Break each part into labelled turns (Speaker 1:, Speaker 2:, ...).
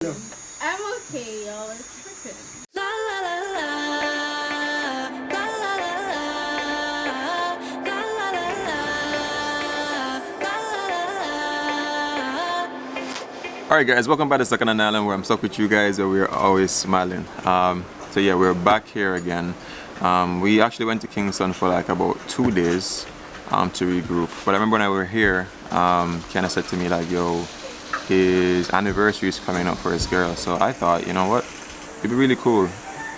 Speaker 1: I'm okay, y'all. It's tripping. La la la la. La la la la. La la la la. La la la la.
Speaker 2: Alright guys, welcome back to Second and Island, where I'm stuck with you guys and we're always smiling. So yeah, we're back here again. We actually went to Kingston for like about 2 days to regroup. But I remember when I were here, Keanu said to me like, yo, his anniversary is coming up for his girl. So I thought, you know what, it'd be really cool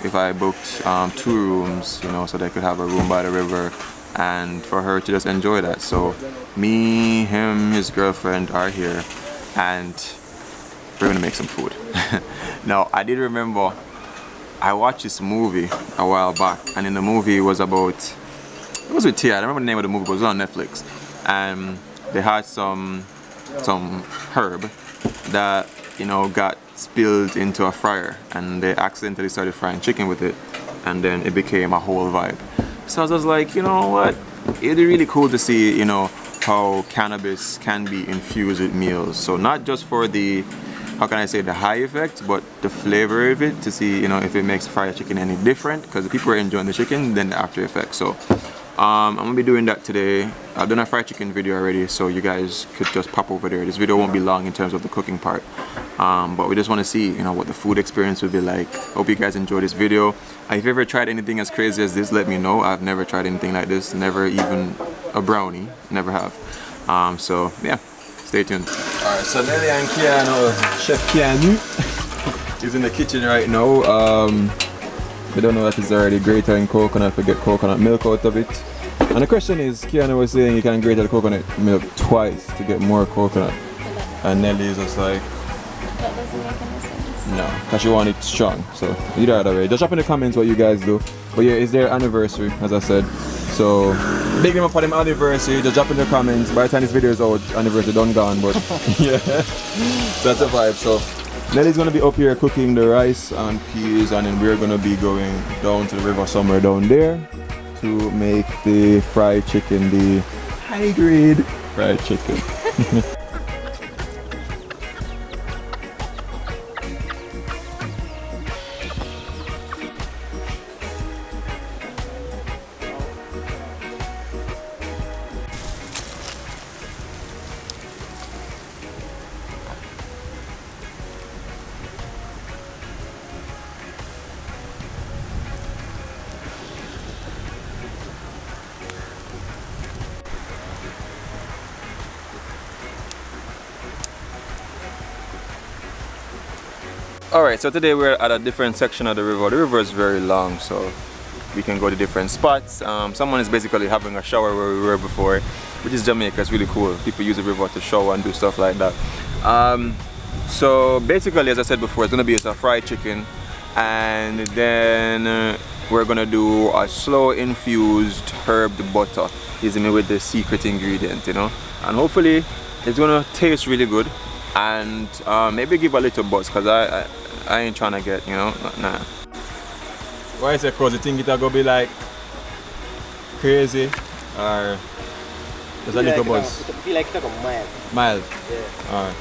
Speaker 2: if I booked 2 rooms, you know, so they could have a room by the river and for her to just enjoy that. So me, him, his girlfriend are here and we're gonna make some food. Now, I did remember I watched this movie a while back, and in the movie it was about, it was with Tia, I don't remember the name of the movie, but it was on Netflix, and they had some herb that, you know, got spilled into a fryer, and they accidentally started frying chicken with it, and then it became a whole vibe. So I was just like, you know what, it'd be really cool to see, you know, how cannabis can be infused with meals. So not just for the, how can I say, the high effect, but the flavor of it, to see, you know, if it makes fried chicken any different, because people are enjoying the chicken, then the after effects. So I'm gonna be doing that today. I've done a fried chicken video already, so you guys could just pop over there. This video won't be long in terms of the cooking part, but we just want to see, you know, what the food experience will be like. Hope you guys enjoy this video. If you've ever tried anything as crazy as this, let me know. I've never tried anything like this, never even a brownie, never have. So yeah, stay tuned. Alright, so Nelly and Keanu, Chef Keanu is in the kitchen right now. We don't know that it's already grated in coconut, we get coconut milk out of it. And the question is, Keanu was saying you can grate the coconut milk twice to get more coconut. And Nelly is just like,
Speaker 1: That doesn't make any sense.
Speaker 2: no, because you want it strong. So either way, just drop in the comments what you guys do. But yeah, it's their anniversary, as I said. So big them up for them anniversary. Just drop in the comments. By the time this video is out, anniversary done gone. But yeah, that's a vibe. So Nelly's gonna be up here cooking the rice and peas, and then we're gonna be going down to the river somewhere down there to make the fried chicken, the high grade fried chicken. Alright, so today we're at a different section of the river. The river is very long, so we can go to different spots. Someone is basically having a shower where we were before, which is Jamaica. It's really cool. People use the river to shower and do stuff like that. So basically, as I said before, it's gonna be a fried chicken, and then we're gonna do a slow infused herb butter, using it with the secret ingredient, you know, and hopefully it's gonna taste really good, and maybe give a little buzz, because I ain't trying to get, you know, nah. Why is it? Cause you think it'll go be like crazy, or just a little buzz?
Speaker 3: I feel like it's like mild.
Speaker 2: Mild?
Speaker 3: Yeah.
Speaker 2: Alright.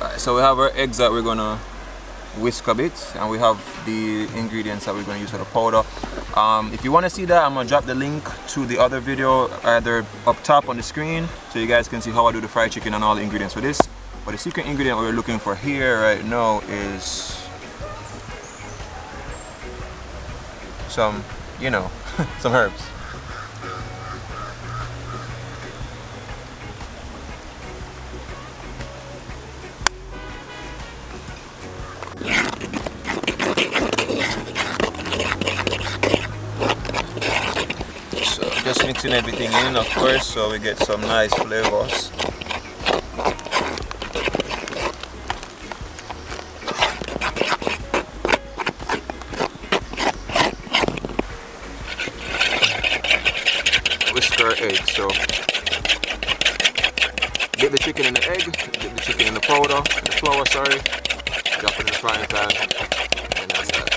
Speaker 2: Alright, so we have our eggs that we're gonna whisk a bit, and we have the ingredients that we're gonna use for the powder. If you want to see that, I'm gonna drop the link to the other video either up top on the screen, so you guys can see how I do the fried chicken and all the ingredients for this. But the secret ingredient we're looking for here right now is some, you know, some herbs. So just mixing everything in, of course, so we get some nice flavors. Whisk our egg, so dip the chicken in the egg, dip the chicken in the powder, in the flour, sorry, drop it in the frying pan, and that's that.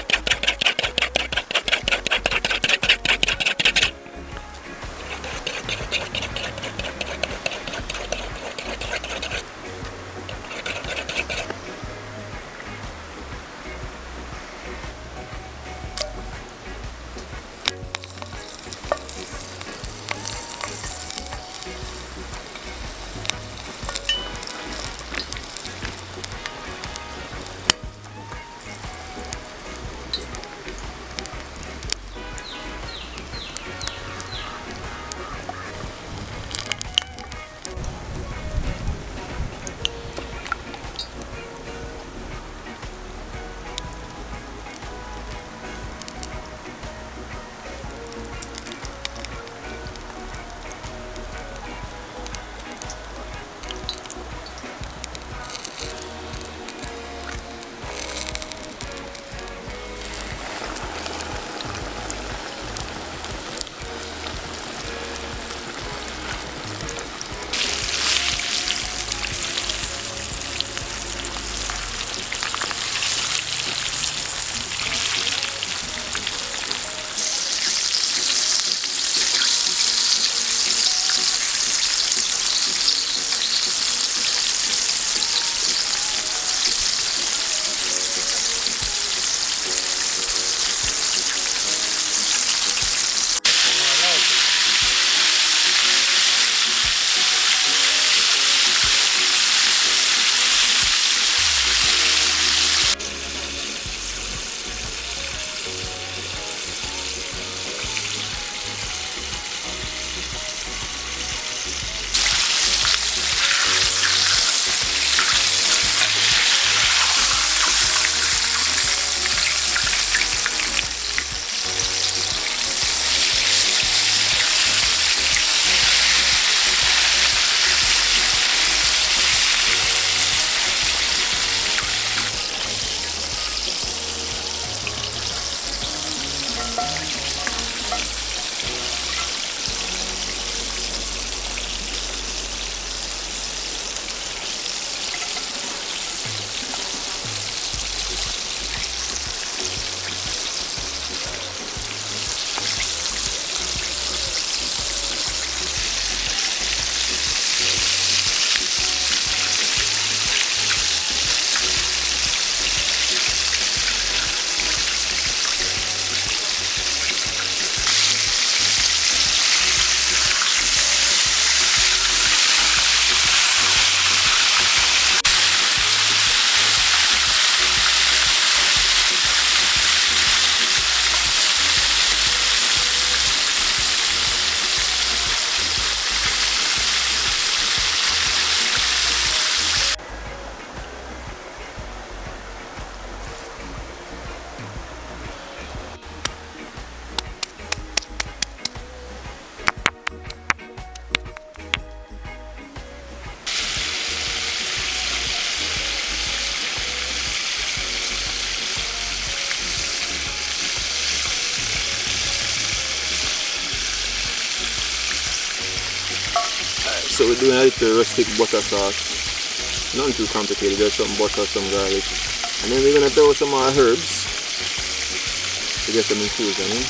Speaker 2: So we're doing a little rustic butter sauce. Nothing too complicated, just some butter, some garlic. And then we're gonna throw some more herbs to get some infusion in.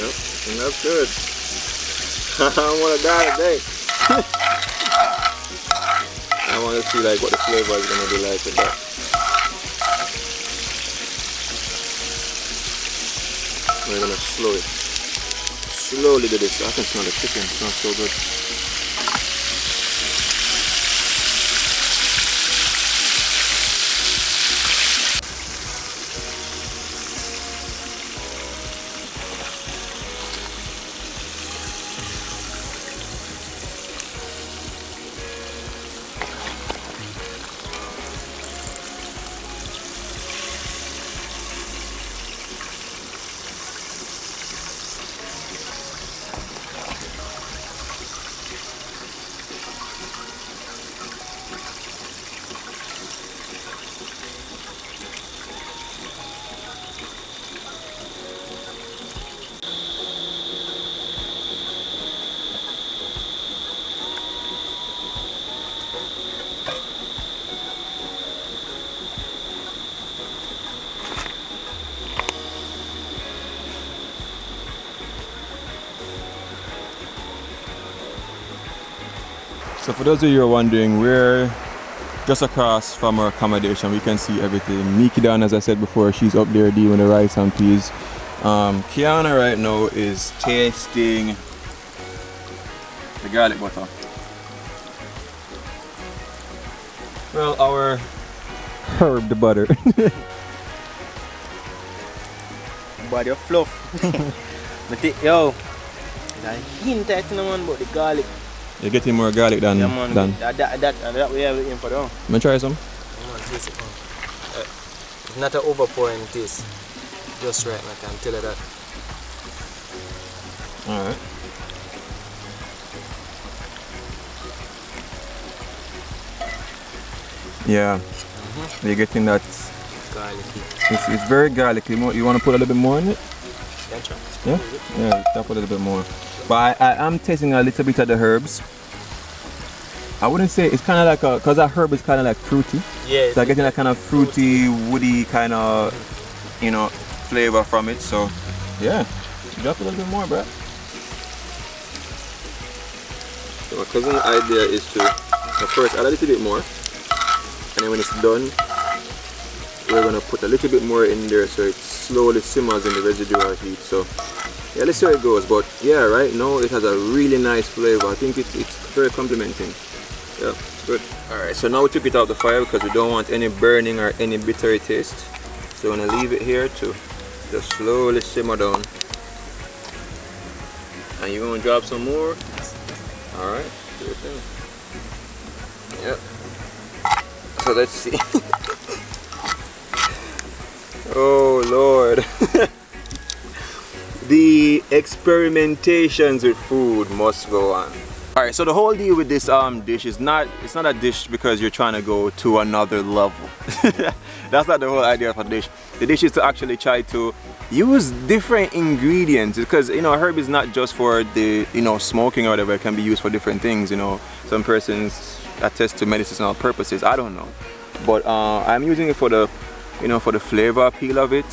Speaker 2: Yep. And that's good. I don't want to die today. I want to see like what the flavor is gonna be like with that. We're gonna slowly do this. I can smell the chicken. It smells so good. So for those of you who are wondering, we're just across from our accommodation. We can see everything. Nique down, as I said before, she's up there doing the rice and peas. Keanu right now is tasting the garlic butter. Well, our herb butter.
Speaker 3: Body of fluff. But yo, I hint at no one about the garlic.
Speaker 2: You're getting more garlic than...
Speaker 3: Yeah, man, that we have in for them.
Speaker 2: Let me try some.
Speaker 3: Taste it, man. It's not an overpouring taste. Just right, I can tell you that.
Speaker 2: Alright. Yeah. You're getting that...
Speaker 3: Garlicky.
Speaker 2: It's very garlicky. You want to put a little bit more in it?
Speaker 3: Yeah, try.
Speaker 2: Yeah? Yeah, tap a little bit more. But I am tasting a little bit of the herbs. I wouldn't say it's kind of like a, because that herb is kind of like fruity.
Speaker 3: Yeah.
Speaker 2: So I'm getting that kind of fruity, woody kind of, you know, flavor from it. So yeah, drop a little bit more, bro. So my cousin's idea is to first add a little bit more, and then when it's done, we're gonna put a little bit more in there so it slowly simmers in the residual heat. So yeah, let's see how it goes. But yeah, right now it has a really nice flavor. I think it's very complimenting. Yeah, it's good. Alright, so now we took it out the fire because we don't want any burning or any bittery taste. So we're gonna leave it here to just slowly simmer down. And you're gonna drop some more. Alright, do your thing. Yep. So let's see. Oh Lord. The experimentations with food must go on. Alright, so the whole deal with this dish is it's not a dish because you're trying to go to another level. That's not the whole idea of a dish. The dish is to actually try to use different ingredients, because you know, herb is not just for the, you know, smoking or whatever. It can be used for different things, you know. Some persons attest to medicinal purposes, I don't know. But I'm using it for the, you know, for the flavor appeal of it.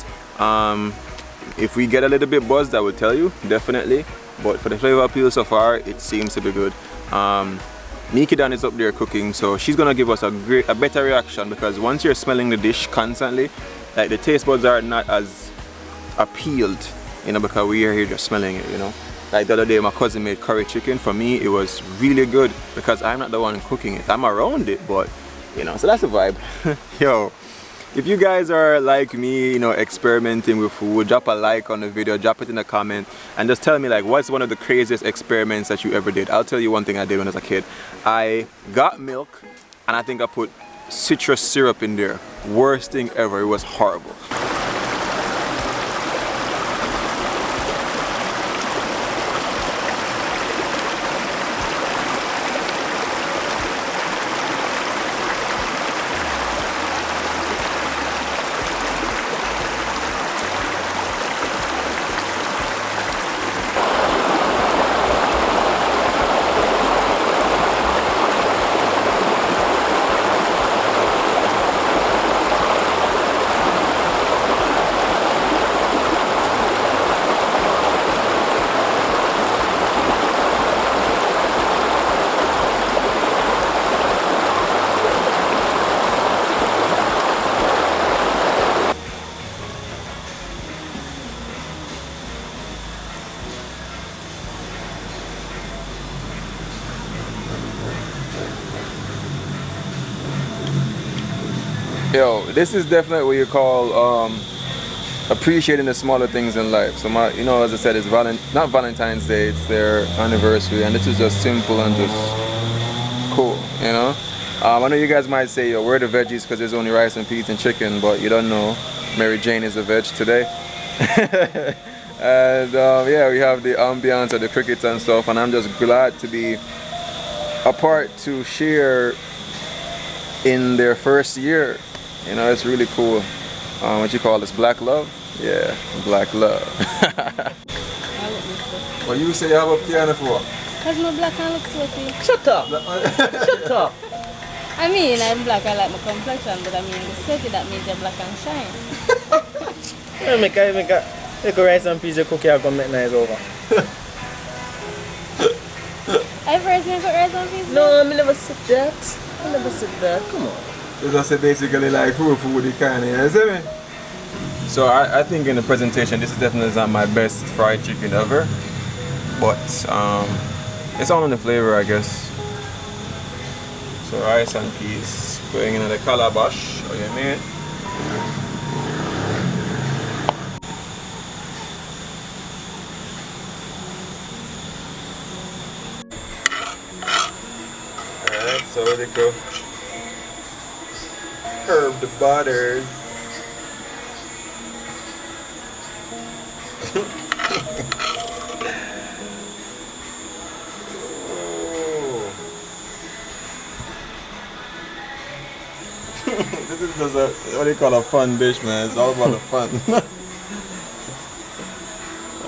Speaker 2: If we get a little bit buzzed, I will tell you, definitely. But for the flavor appeal so far, it seems to be good. Nique Dan is up there cooking, so she's gonna give us a better reaction, because once you're smelling the dish constantly, like the taste buds are not as appealed, you know, because we are here just smelling it, you know. Like the other day, my cousin made curry chicken. For me, it was really good because I'm not the one cooking it. I'm around it, but you know, so that's the vibe. Yo. If you guys are like me, you know, experimenting with food, drop a like on the video, drop it in a comment, and just tell me like what's one of the craziest experiments that you ever did. I'll tell you one thing I did when I was a kid. I got milk and I think I put citrus syrup in there. Worst thing ever. It was horrible. Yo, this is definitely what you call appreciating the smaller things in life. So my, you know, as I said, it's not Valentine's Day, it's their anniversary, and this is just simple and just cool, you know. I know you guys might say, yo, where are the veggies because there's only rice and peas and chicken, but you don't know, Mary Jane is a veg today. And yeah, we have the ambiance of the crickets and stuff, and I'm just glad to be a part to share in their first year. You know, it's really cool. What you call this, black love? Yeah, black love. What you say you have a Keanu for?
Speaker 1: Because my black and look sweaty.
Speaker 3: Shut up! Shut up!
Speaker 1: I mean, I'm black, I like my complexion, but I mean, the sweaty that means you're black and shine.
Speaker 3: Make a rice and peas, you cook here, come make nice over.
Speaker 1: I first never put rice and peas?
Speaker 3: No, I never said that. I never said that. Come on.
Speaker 2: It's just basically like food kind of, you see me? So I think in the presentation, this is definitely not my best fried chicken ever. But it's all in the flavor, I guess. So rice and peas going into the calabash, or you mean? Alright, so they go. Herb the butters. This is just a, what do you call a fun dish, man. It's all about the fun.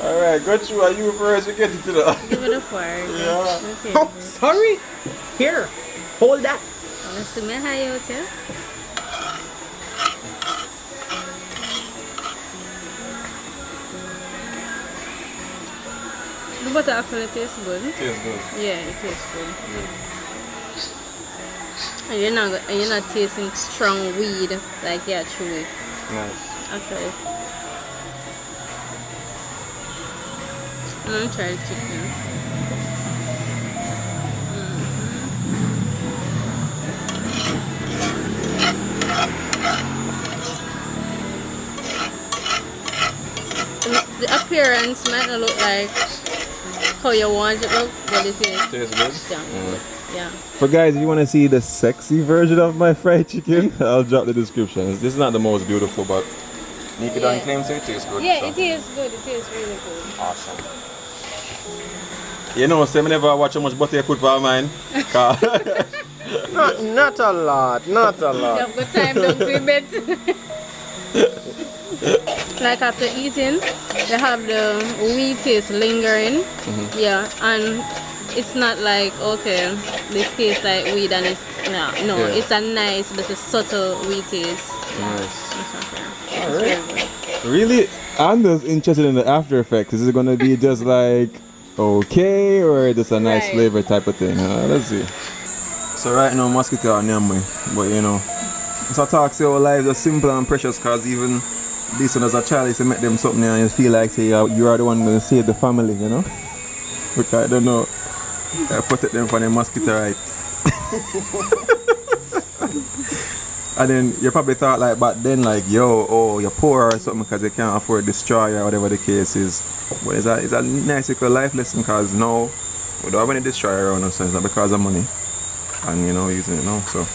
Speaker 2: Alright, go through. Are you first? We get into the...
Speaker 1: Give it a fire.
Speaker 2: Yeah.
Speaker 1: Okay.
Speaker 3: Oh, sorry. Here, hold that.
Speaker 1: Let's see me how you too. The butter actually tastes good.
Speaker 2: Tastes good.
Speaker 1: Yeah, it tastes good. And you're not tasting strong weed like chewy.
Speaker 2: Nice.
Speaker 1: Okay. I'm gonna try the chicken. The appearance might not look like how you want it to look, but it is.
Speaker 2: Tastes good?
Speaker 1: Yeah. Yeah.
Speaker 2: For guys, if you want to see the sexy version of my fried chicken, I'll drop the description. This is not the most beautiful, but Nique don't claim to it tastes good.
Speaker 1: Yeah,
Speaker 2: so.
Speaker 1: it is good. It is really good.
Speaker 2: Awesome. You know, say me never watch how much butter you put for mine.
Speaker 3: Not a lot, not a
Speaker 1: You
Speaker 3: lot.
Speaker 1: have good time, don't do bed. Like after eating, you have the weed taste lingering. Yeah, and it's not like, okay, this tastes like weed and it's, no,
Speaker 2: Yeah.
Speaker 1: it's a nice, little subtle weed taste.
Speaker 2: Nice.
Speaker 1: It's really good.
Speaker 2: Really, I'm just interested in the after effects. Is it going to be just like okay, or just a nice
Speaker 1: Right.
Speaker 2: flavor type of thing? Let's see. So right now, mosquito are near me, but you know, so I talk say our lives are simple and precious, cause even this one as a child used to make them something and you feel like say you are the one going to save the family, you know? Which I don't know. I protect them from the mosquito rights. And then you probably thought like back then like, yo, oh, you're poor or something because you can't afford destroyer or whatever the case is. But it's a nice little life lesson, because now we don't have any destroyer around us, so it's not because of money. And you know, using it now, so. The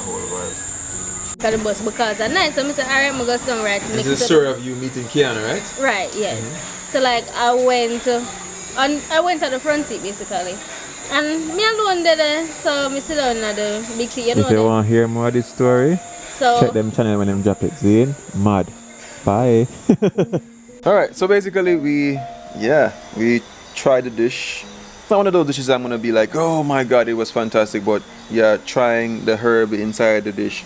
Speaker 2: whole vibe.
Speaker 1: Got the bus because at night, so I said, alright, I'm going to go somewhere right
Speaker 2: This is the story of you meeting Keanu, right?
Speaker 1: Right, yes. So like I went to the front seat basically. And me alone there, so me sit down at the big seat, you know.
Speaker 2: If you want to hear more of this story,
Speaker 1: so
Speaker 2: check them channel when them drop it. Zane, mad. Bye. Alright, so basically we tried the dish. It's not one of those dishes I'm gonna be like, oh my god, it was fantastic, but yeah, trying the herb inside the dish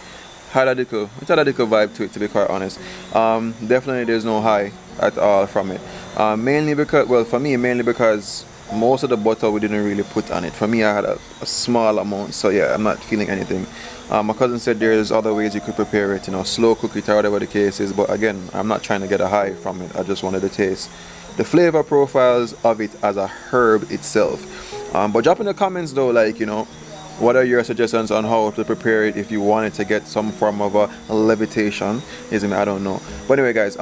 Speaker 2: had a little vibe to it, to be quite honest. Definitely there's no high at all from it. Mainly because most of the butter we didn't really put on it. For me, I had a small amount, so yeah, I'm not feeling anything. My cousin said there's other ways you could prepare it, you know, slow cook it or whatever the case is, but again, I'm not trying to get a high from it. I just wanted to taste the flavor profiles of it as a herb itself. But drop in the comments though, like, you know, What are your suggestions on how to prepare it if you wanted to get some form of a levitation? I don't know. But anyway, guys,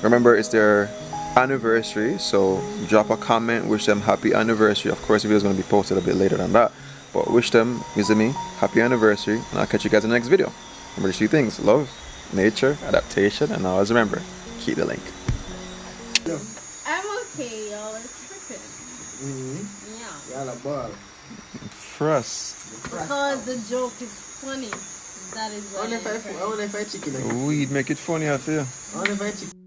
Speaker 2: remember it's their anniversary, so drop a comment, wish them happy anniversary. Of course, the video is going to be posted a bit later than that, but wish them, me, happy anniversary, and I'll catch you guys in the next video. Remember the 3 things: love, nature, adaptation, and always remember, keep the link.
Speaker 1: I'm okay, y'all are tripping. Yeah.
Speaker 3: Y'all a ball.
Speaker 2: For us.
Speaker 1: Because the joke is funny. That is why.
Speaker 3: I wonder if I chicken.
Speaker 2: We'd make it funny, I feel.
Speaker 3: I wonder if I chicken.